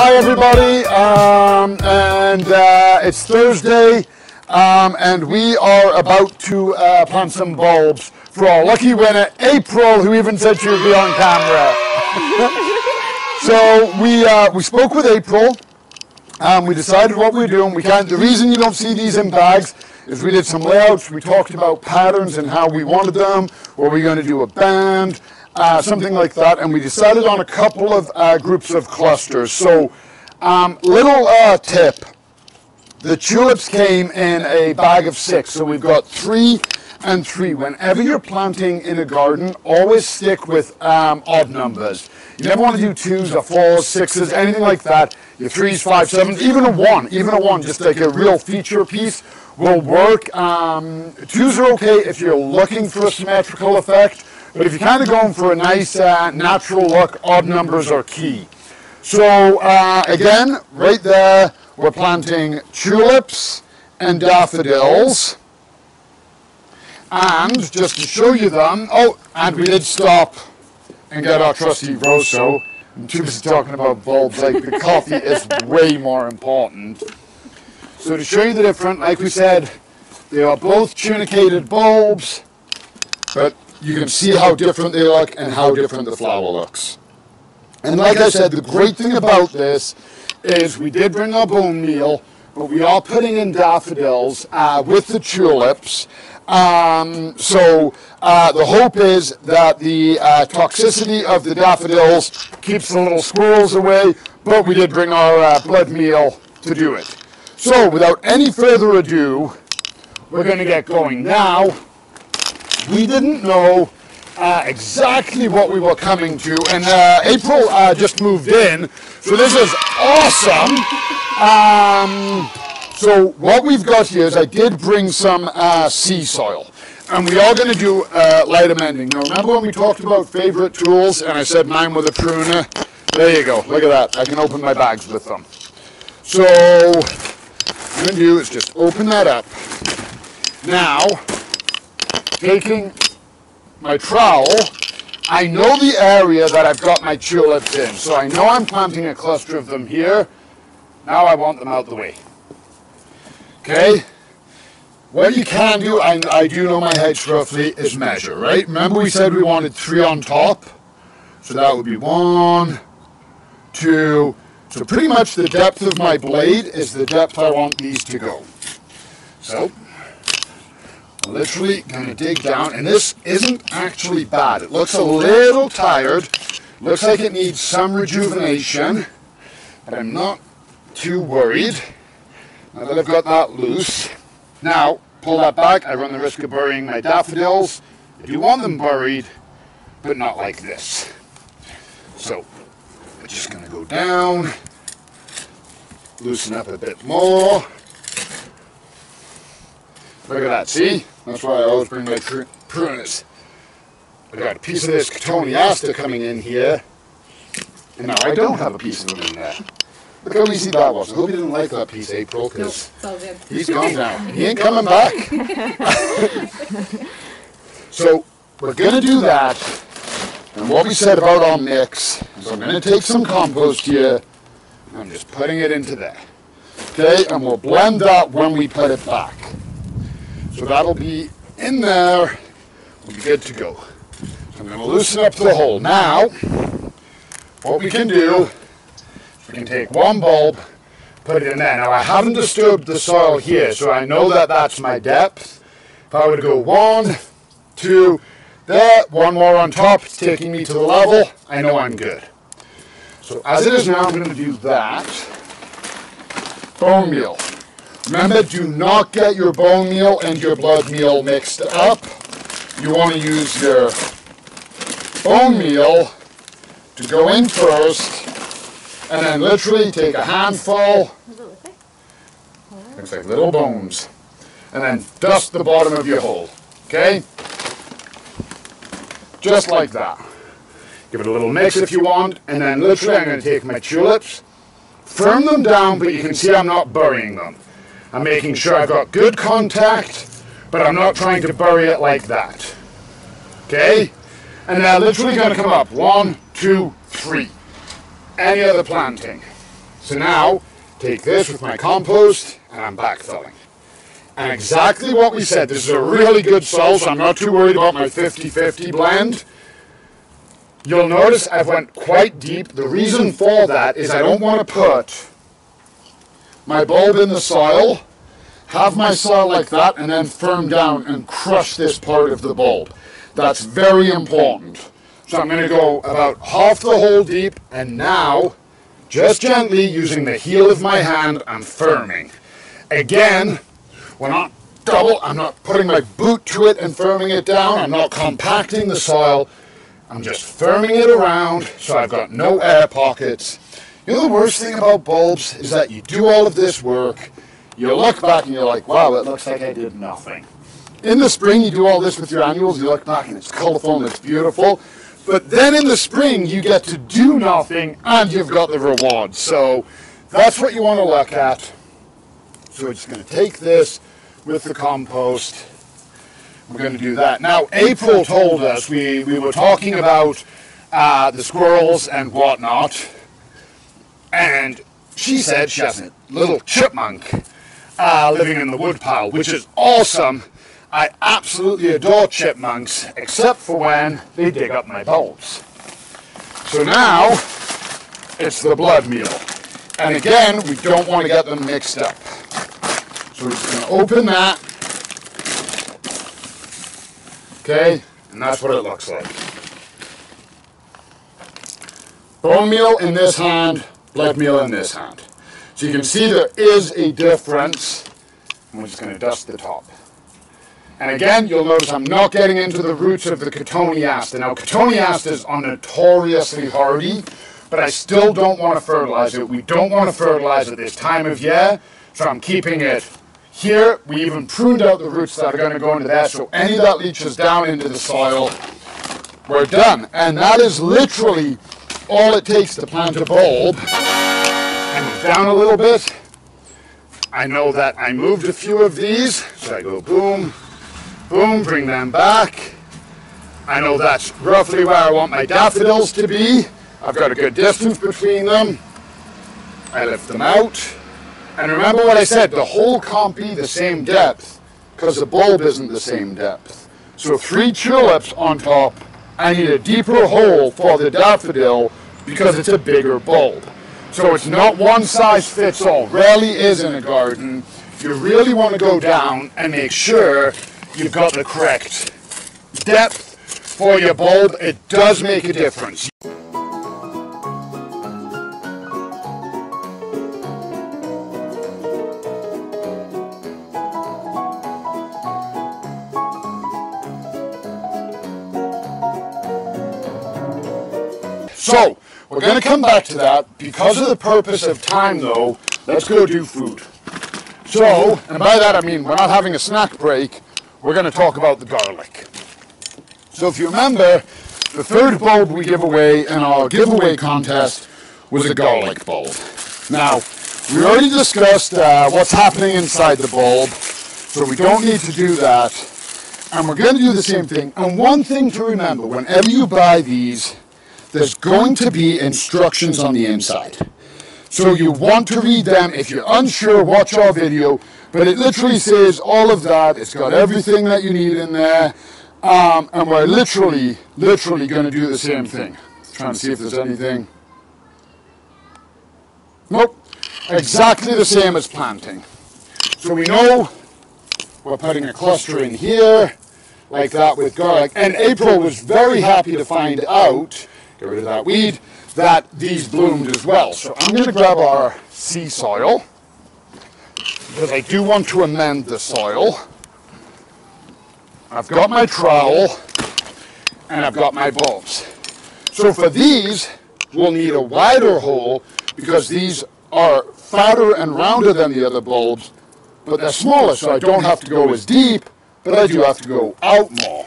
Hi everybody, it's Thursday, and we are about to plant some bulbs for our lucky winner, April, who even said she would be on camera. So we spoke with April, we decided what we're doing. The reason you don't see these in bags is we did some layouts, we talked about patterns and how we wanted them, were we going to do a band, something like that, and we decided on a couple of groups of clusters. So, little tip, the tulips came in a bag of 6, so we've got 3 and 3. Whenever you're planting in a garden, always stick with odd numbers. You never want to do 2s or 4s, 6s, anything like that. Your 3s, 5s, 7s, even a 1, just like a real feature piece will work. 2s are okay if you're looking for a symmetrical effect. But if you're kind of going for a nice natural look, odd numbers are key. So again, right there, we're planting tulips and daffodils. And just to show you them, and we did stop and get our trusty Rosso. I'm too busy talking about bulbs, like the coffee is way more important. So to show you the difference, like we said, they are both tunicated bulbs, but you can see how different they look and how different the flower looks. And like I said, the great thing about this is we did bring our bone meal, but we are putting in daffodils with the tulips. So the hope is that the toxicity of the daffodils keeps the little squirrels away, but we did bring our blood meal to do it. So without any further ado, we're going to get going now. We didn't know exactly what we were coming to, and April just moved in, so this is awesome. So what we've got here is I did bring some sea soil, and we are going to do light amending. Now remember when we talked about favorite tools, and I said mine with a pruner? There you go, look at that, I can open my bags with them. So what I'm going to do is just open that up. Now, taking my trowel, I know the area that I've got my tulips in, so I know I'm planting a cluster of them here. Now I want them out the way. Okay? What you can do, I do know my hedge roughly, is measure, right? Remember we said we wanted 3 on top? So that would be 1, 2, so pretty much the depth of my blade is the depth I want these to go. So, I'm literally going to dig down, and this isn't actually bad. It looks a little tired, looks like it needs some rejuvenation, but I'm not too worried. Now that I've got that loose, now pull that back. I run the risk of burying my daffodils. I do want them buried, but not like this. So, we're just going to go down, loosen up a bit more. Look at that, see? That's why I always bring my pruners. I got a piece of this Cotoneaster coming in here, and now I don't have a piece of them in there. Look how easy that was. I hope you didn't like that piece, April, because he's gone now. He ain't coming back. So we're going to do that, and what we said about our mix is I'm going to take some compost here, and I'm just putting it into there. Okay, and we'll blend that when we put it back. So that'll be in there, we'll be good to go. So I'm going to loosen up the hole. Now, what we can do, we can take one bulb, put it in there. Now I haven't disturbed the soil here, so I know that that's my depth. If I were to go 1, 2, there, 1 more on top, it's taking me to the level, I know I'm good. So as it is now, I'm going to do that. Bone meal. Remember, do not get your bone meal and your blood meal mixed up. You want to use your bone meal to go in first, and then literally take a handful, looks like little bones, and then dust the bottom of your hole, okay? Just like that. Give it a little mix if you want, and then literally I'm going to take my tulips, firm them down, but you can see I'm not burying them. I'm making sure I've got good contact, but I'm not trying to bury it like that. Okay? And they're literally going to come up. 1, 2, 3. Any other planting. So now, take this with my compost, and I'm backfilling. And exactly what we said, this is a really good soil, so I'm not too worried about my 50-50 blend. You'll notice I've went quite deep. The reason for that is I don't want to put my bulb in the soil, have my soil like that, and then firm down and crush this part of the bulb. That's very important. So I'm going to go about half the hole deep, and now, just gently, using the heel of my hand, I'm firming. Again, we're not I'm not putting my boot to it and firming it down. I'm not compacting the soil. I'm just firming it around so I've got no air pockets. You know the worst thing about bulbs is that you do all of this work, you look back and you're like, wow, it looks like I did nothing. In the spring, you do all this with your annuals, you look back and it's colorful and it's beautiful. But then in the spring, you get to do nothing and you've got the reward. So that's what you want to look at. So we're just going to take this with the compost. We're going to do that. Now, April told us, we were talking about the squirrels and whatnot, and she said she has a little chipmunk living in the woodpile, which is awesome. I absolutely adore chipmunks, except for when they dig up my bulbs. So now, it's the blood meal. And again, we don't want to get them mixed up. So we're just going to open that. Okay, and that's what it looks like. Bone meal in this hand, blood meal in this hand. So you can see there is a difference. And we're just going to dust the top. And again, you'll notice I'm not getting into the roots of the cotoneaster. Now, cotoneasters are notoriously hardy, but I still don't want to fertilize it. We don't want to fertilize at this time of year, so I'm keeping it here. We even pruned out the roots that are going to go into there, so any that leaches down into the soil, we're done. And that is literally all it takes to plant a bulb. And down a little bit. I know that I moved a few of these, so I go boom, boom, bring them back. I know that's roughly where I want my daffodils to be. I've got a good distance between them. I lift them out. And remember what I said, the hole can't be the same depth because the bulb isn't the same depth. So 3 tulips on top, I need a deeper hole for the daffodil because it's a bigger bulb. So it's not one size fits all. Rarely is in a garden. You really want to go down and make sure you've got the correct depth for your bulb. It does make a difference. So, we're going to come back to that. Because of the purpose of time though, let's go do food. So, and by that I mean we're not having a snack break, we're going to talk about the garlic. So if you remember, the third bulb we give away in our giveaway contest was a garlic bulb. Now, we already discussed what's happening inside the bulb, so we don't need to do that. And we're going to do the same thing. And one thing to remember, whenever you buy these, there's going to be instructions on the inside. So you want to read them. If you're unsure, watch our video. But it literally says all of that. It's got everything that you need in there. And we're literally going to do the same thing. Trying to see if there's anything. Nope. Exactly the same as planting. So we know we're putting a cluster in here, like that with garlic. And April was very happy to find out, get rid of that weed, that these bloomed as well. So I'm going to grab our sea soil, because I do want to amend the soil. I've got my trowel, and I've got my bulbs. So for these, we'll need a wider hole, because these are fatter and rounder than the other bulbs, but they're smaller, so I don't have to go as deep, but I do have to go out more.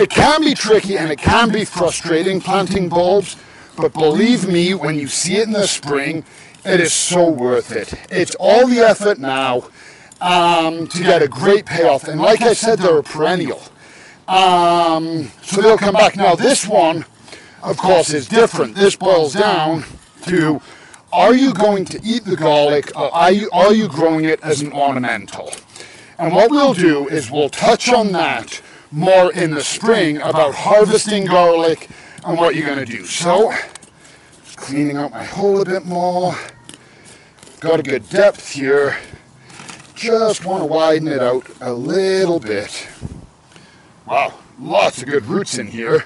It can be tricky and it can be frustrating planting bulbs, but believe me, when you see it in the spring, it is so worth it. It's all the effort now to get a great payoff. And like I said, they're a perennial. So they'll come back. Now this one, of course, is different. This boils down to, are you going to eat the garlic, or are you growing it as an ornamental? And what we'll do is we'll touch on that more in the spring about harvesting garlic and what you're going to do. So, just cleaning out my hole a bit more. Got a good depth here. Just want to widen it out a little bit. Wow, lots of good roots in here.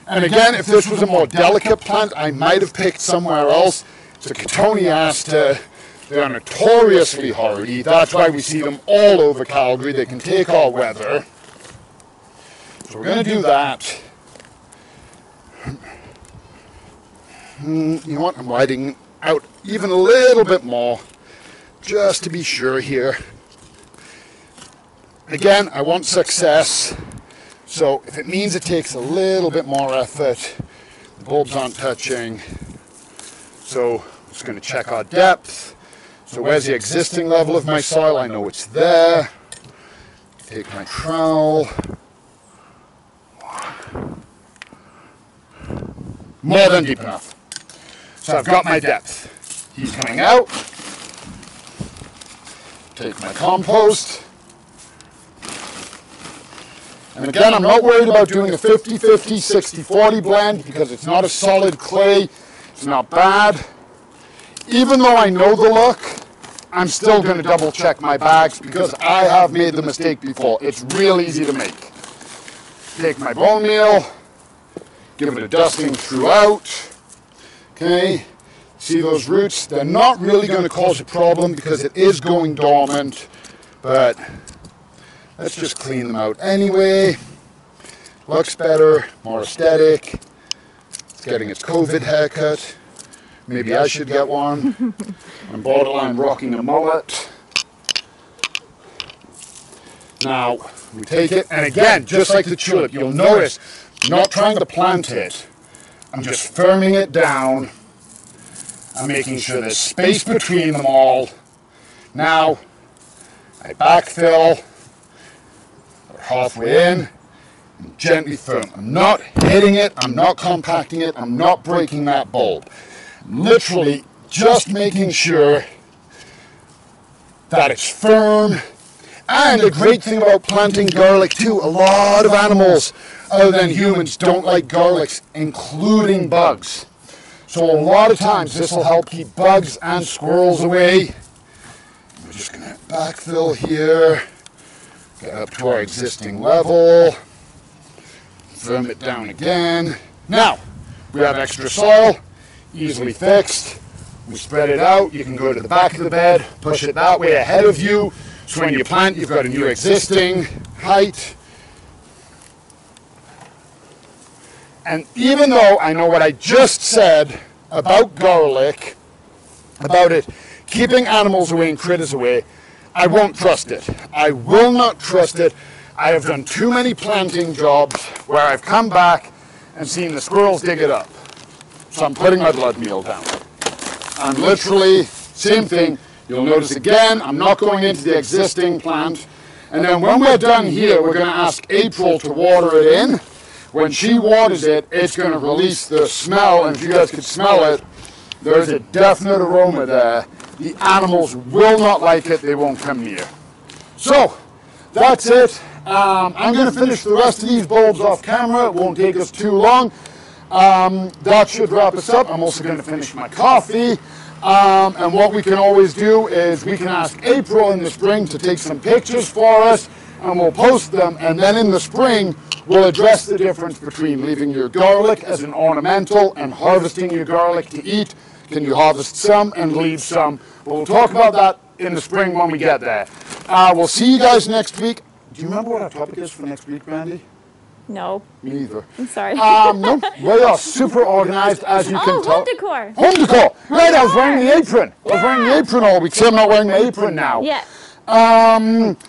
And again, if this was a more delicate plant, I might have picked somewhere else. It's a Cotoneaster. They are notoriously hardy. That's why we see them all over Calgary. They can take our weather. So we're going to do that. You know what? I'm widening out even a little bit more, just to be sure here. Again, I want success. So if it means it takes a little bit more effort, the bulbs aren't touching. So I'm just going to check our depth. So where's the existing level of my soil? I know it's there. Take my trowel. More than deep enough. So I've got my depth. He's coming out. Take my compost. And again, I'm not worried about doing a 50-50, 60-40 blend because it's not a solid clay. It's not bad. Even though I know the look, I'm still going to double check my bags because I have made the mistake before. It's real easy to make. Take my bone meal, give it a dusting throughout. Okay, see those roots? They're not really going to cause a problem because it is going dormant, but let's just clean them out anyway. Looks better, more aesthetic. It's getting its COVID haircut. Maybe I should get one. I'm borderline rocking a mullet. Now, we take it, and again, just like the tulip, you'll notice, I'm not trying to plant it. I'm just firming it down. I'm making sure there's space between them all. Now, I backfill. Halfway in, and gently firm. I'm not hitting it, I'm not compacting it, I'm not breaking that bulb. I'm literally just making sure that it's firm. And a great thing about planting garlic too, a lot of animals other than humans don't like garlics, including bugs. So a lot of times this will help keep bugs and squirrels away. We're just going to backfill here. Get up to our existing level, firm it down again. Now, we have extra soil, easily fixed. We spread it out. You can go to the back of the bed, push it that way ahead of you. So when you plant, you've got a new existing height. And even though I know what I just said about garlic, about it keeping animals away and critters away, I won't trust it. I will not trust it. I have done too many planting jobs where I've come back and seen the squirrels dig it up. So I'm putting my blood meal down. I'm literally, same thing. You'll notice again, I'm not going into the existing plant. And then when we're done here, we're going to ask April to water it in. When she waters it, it's going to release the smell. And if you guys can smell it, there's a definite aroma there. The animals will not like it. They won't come near. So, that's it. I'm going to finish the rest of these bulbs off camera. It won't take us too long. That should wrap us up. I'm also going to finish my coffee. And what we can always do is we can ask April in the spring to take some pictures for us, and we'll post them. And then in the spring, we'll address the difference between leaving your garlic as an ornamental and harvesting your garlic to eat. Can you harvest some and leave some? But we'll talk about that in the spring when we get there. We'll see you guys next week. Do you remember what our topic is for next week, Brandy? No. Me neither. I'm sorry. No, we are super organized, as you can tell. Home decor. Home decor. Right, I was wearing the apron. I was wearing the apron all week. See, I'm not wearing the apron now. Yeah.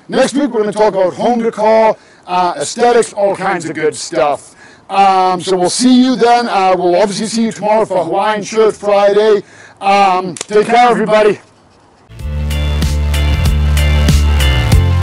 Next week we're going to talk about home decor. aesthetics, all kinds of good stuff. So we'll see you then. We'll obviously see you tomorrow for Hawaiian Shirt Friday. Take care, everybody.